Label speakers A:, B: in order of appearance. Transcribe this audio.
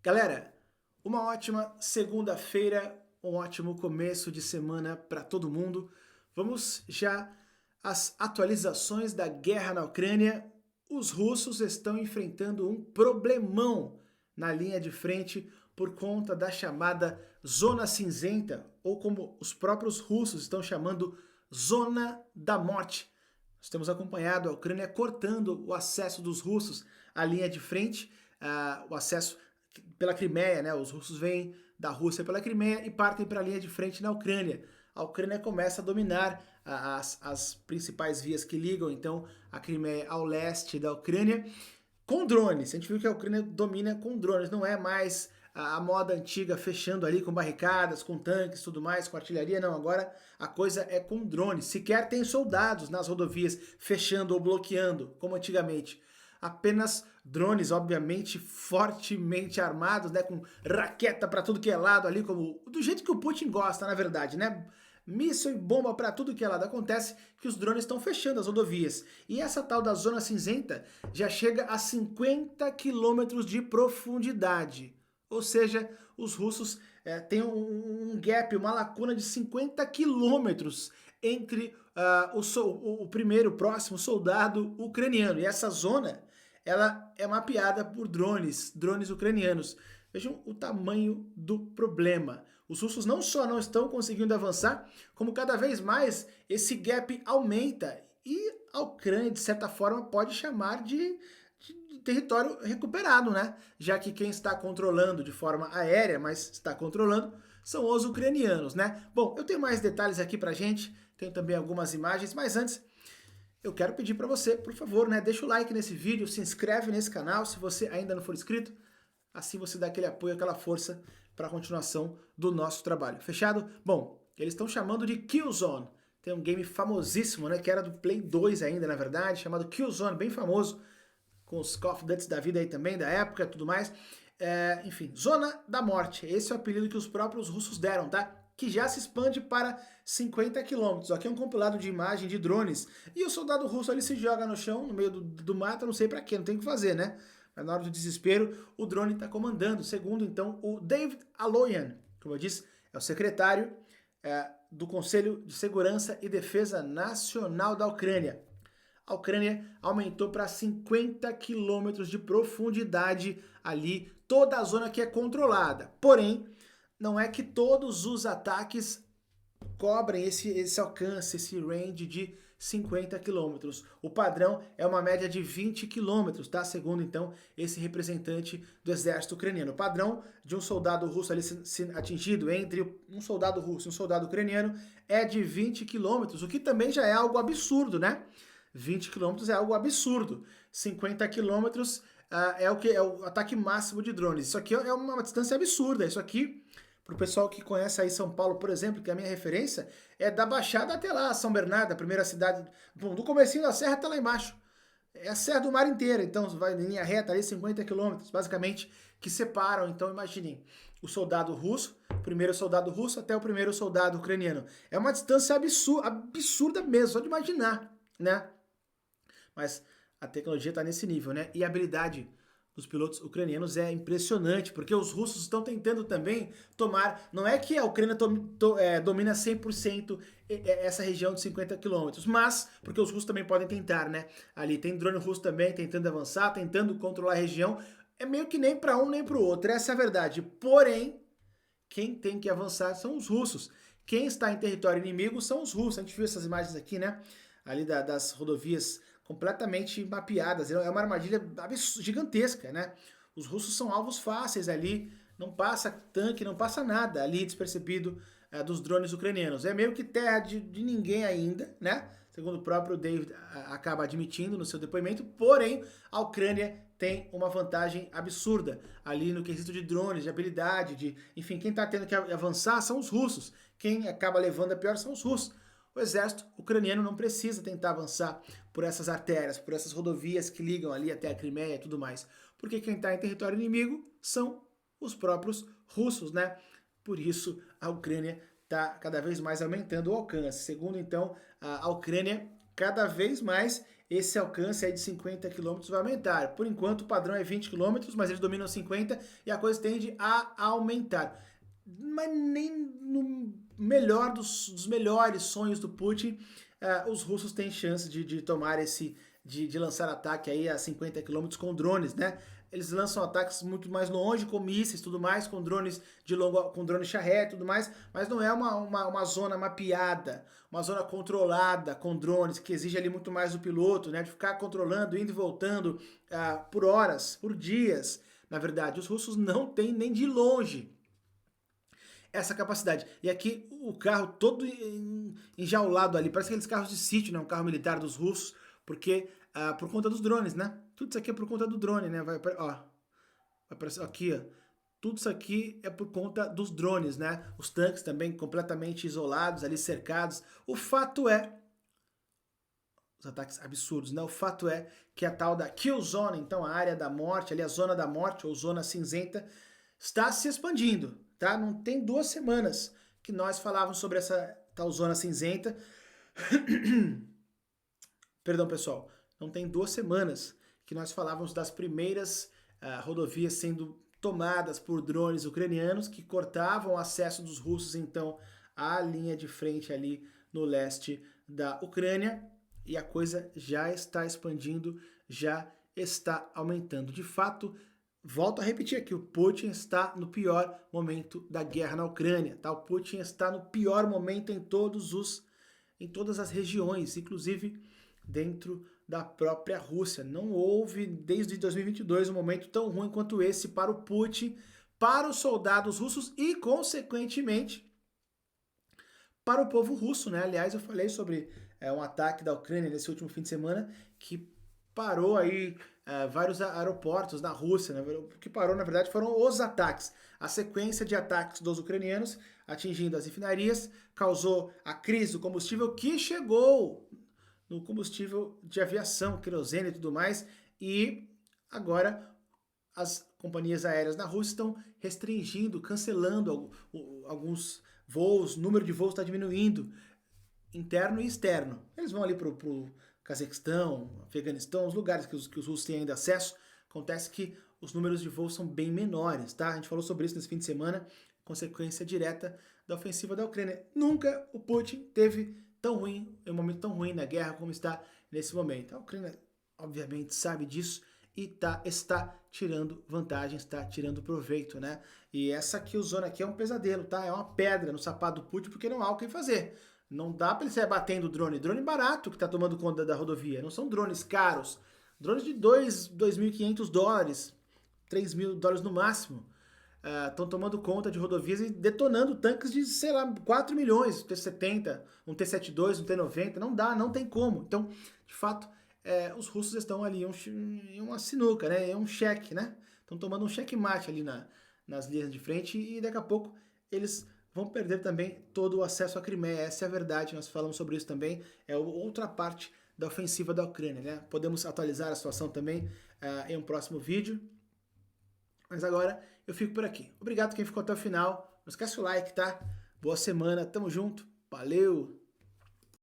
A: Galera, uma ótima segunda-feira, um ótimo começo de semana para todo mundo. Vamos já às atualizações da guerra na Ucrânia. Os russos estão enfrentando um problemão na linha de frente por conta da chamada Zona Cinzenta, ou como os próprios russos estão chamando, Zona da Morte. Nós temos acompanhado a Ucrânia cortando o acesso dos russos à linha de frente, o acesso pela Crimeia, né? Os russos vêm da Rússia pela Crimeia e partem para a linha de frente na Ucrânia. A Ucrânia começa a dominar as principais vias que ligam, então, a Crimeia ao leste da Ucrânia com drones. A gente viu que a Ucrânia domina com drones, não é mais a moda antiga fechando ali com barricadas, com tanques, tudo mais, com artilharia, não. Agora a coisa é com drones. Sequer tem soldados nas rodovias fechando ou bloqueando, como antigamente. Apenas drones, obviamente, fortemente armados, né, com raqueta para tudo que é lado ali, como do jeito que o Putin gosta, na verdade, né? Míssil e bomba para tudo que é lado. Acontece que os drones estão fechando as rodovias. E essa tal da Zona Cinzenta já chega a 50 quilômetros de profundidade. Ou seja, os russos têm um gap, uma lacuna de 50 quilômetros entre o primeiro, próximo soldado ucraniano. E essa zona, ela é mapeada por drones ucranianos. Vejam o tamanho do problema. Os russos não só não estão conseguindo avançar, como cada vez mais esse gap aumenta. E a Ucrânia, de certa forma, pode chamar de território recuperado, né? Já que quem está controlando de forma aérea, mas está controlando, são os ucranianos, né? Bom, eu tenho mais detalhes aqui pra gente, tenho também algumas imagens, mas antes eu quero pedir para você, por favor, né, deixa o like nesse vídeo, se inscreve nesse canal se você ainda não for inscrito, assim você dá aquele apoio, aquela força para a continuação do nosso trabalho. Fechado? Bom, eles estão chamando de Killzone. Tem um game famosíssimo, né, que era do Play 2 ainda, na verdade, chamado Killzone, bem famoso, com os Call of Duty da vida aí também, da época e tudo mais. Enfim, Zona da Morte, esse é o apelido que os próprios russos deram, tá? Que já se expande para 50 quilômetros. Aqui é um compilado de imagem de drones. E o soldado russo ali se joga no chão, no meio do mato, não sei pra quê, não tem o que fazer, né? Mas na hora do desespero, o drone está comandando. Segundo, então, o David Aloyan, como eu disse, é o secretário do Conselho de Segurança e Defesa Nacional da Ucrânia. A Ucrânia aumentou para 50 quilômetros de profundidade ali, toda a zona que é controlada. Porém, não é que todos os ataques cobrem esse alcance, esse range de 50 quilômetros. O padrão é uma média de 20 quilômetros, tá? Segundo, então, esse representante do exército ucraniano. O padrão de um soldado russo ali atingido entre um soldado russo e um soldado ucraniano é de 20 quilômetros, o que também já é algo absurdo, né? 20 quilômetros é algo absurdo. 50 quilômetros é o ataque máximo de drones. Isso aqui é uma distância absurda. Isso aqui, para o pessoal que conhece aí São Paulo, por exemplo, que é a minha referência, é da Baixada até lá, São Bernardo, a primeira cidade, bom, do comecinho da serra até lá embaixo. É a Serra do Mar inteira, então vai em linha reta ali, 50 quilômetros, basicamente, que separam. Então imaginem, o soldado russo, o primeiro soldado russo até o primeiro soldado ucraniano. É uma distância absurda mesmo, só de imaginar, né? Mas a tecnologia está nesse nível, né? E a habilidade dos pilotos ucranianos é impressionante, porque os russos estão tentando também tomar. Não é que a Ucrânia domina 100% essa região de 50 quilômetros, mas porque os russos também podem tentar, né? Ali tem drone russo também tentando avançar, tentando controlar a região. É meio que nem para um nem para o outro, essa é a verdade. Porém, quem tem que avançar são os russos. Quem está em território inimigo são os russos. A gente viu essas imagens aqui, né? Ali das rodovias completamente mapeadas. É uma armadilha gigantesca, né? Os russos são alvos fáceis ali, não passa tanque, não passa nada ali despercebido dos drones ucranianos. É meio que terra de ninguém ainda, né? Segundo o próprio David acaba admitindo no seu depoimento, porém a Ucrânia tem uma vantagem absurda ali no quesito de drones, de habilidade, enfim, quem está tendo que avançar são os russos, quem acaba levando a pior são os russos. O exército ucraniano não precisa tentar avançar por essas artérias, por essas rodovias que ligam ali até a Crimeia e tudo mais, porque quem está em território inimigo são os próprios russos, né? Por isso a Ucrânia está cada vez mais aumentando o alcance. Segundo, então, a Ucrânia cada vez mais esse alcance aí de 50 km vai aumentar. Por enquanto o padrão é 20 km, mas eles dominam 50 e a coisa tende a aumentar. Mas nem no melhor dos melhores sonhos do Putin, os russos têm chance de tomar de lançar ataque aí a 50 km com drones, né? Eles lançam ataques muito mais longe, com mísseis e tudo mais, com drones de longo, com drones charré e tudo mais, mas não é uma zona mapeada, uma zona controlada com drones, que exige ali muito mais do piloto, né? De ficar controlando, indo e voltando por horas, por dias. Na verdade, os russos não têm nem de longe essa capacidade. E aqui o carro todo enjaulado ali, parece aqueles carros de sítio, né? Um carro militar dos russos, porque por conta dos drones, né? Tudo isso aqui é por conta do drone, né? Vai aparecer aqui, ó. Tudo isso aqui é por conta dos drones, né? Os tanques também completamente isolados, ali cercados. O fato é, os ataques absurdos, né? O fato é que a tal da Kill Zone, então a área da morte, ali a zona da morte ou zona cinzenta, está se expandindo, tá? Não tem 2 semanas que nós falávamos sobre essa tal zona cinzenta. Perdão, pessoal. Não tem 2 semanas que nós falávamos das primeiras rodovias sendo tomadas por drones ucranianos que cortavam o acesso dos russos, então, à linha de frente ali no leste da Ucrânia, e a coisa já está expandindo, já está aumentando. De fato, volto a repetir aqui, o Putin está no pior momento da guerra na Ucrânia, tá? O Putin está no pior momento em todas as regiões, inclusive dentro da própria Rússia. Não houve, desde 2022, um momento tão ruim quanto esse para o Putin, para os soldados russos e, consequentemente, para o povo russo, né? Aliás, eu falei sobre um ataque da Ucrânia nesse último fim de semana que parou aí vários aeroportos na Rússia, né? O que parou, na verdade, foram os ataques. A sequência de ataques dos ucranianos atingindo as refinarias causou a crise do combustível que chegou no combustível de aviação, querosene e tudo mais, e agora as companhias aéreas na Rússia estão restringindo, cancelando alguns voos, o número de voos está diminuindo, interno e externo. Eles vão ali para o Cazaquistão, Afeganistão, os lugares que os russos têm ainda acesso. Acontece que os números de voos são bem menores, tá? A gente falou sobre isso nesse fim de semana, consequência direta da ofensiva da Ucrânia. Nunca o Putin teve tão ruim, um momento tão ruim na guerra como está nesse momento. A Ucrânia, obviamente, sabe disso e está tirando vantagem, está tirando proveito, né? E essa Kill Zone aqui é um pesadelo, tá? É uma pedra no sapato do Putin porque não há o que fazer. Não dá para ele sair batendo drone. Drone barato que está tomando conta da rodovia. Não são drones caros. Drones de $2.500, $3.000 no máximo. Estão tomando conta de rodovias e detonando tanques de, sei lá, 4 milhões, T-70, um T-72, um T-90, não dá, não tem como. Então, de fato, os russos estão ali em uma sinuca, né? É um cheque, né? Estão tomando um checkmate ali nas linhas de frente e daqui a pouco eles vão perder também todo o acesso à Crimeia. Essa é a verdade, nós falamos sobre isso também, é outra parte da ofensiva da Ucrânia, né? Podemos atualizar a situação também em um próximo vídeo. Mas agora eu fico por aqui. Obrigado quem ficou até o final. Não esquece o like, tá? Boa semana, tamo junto. Valeu!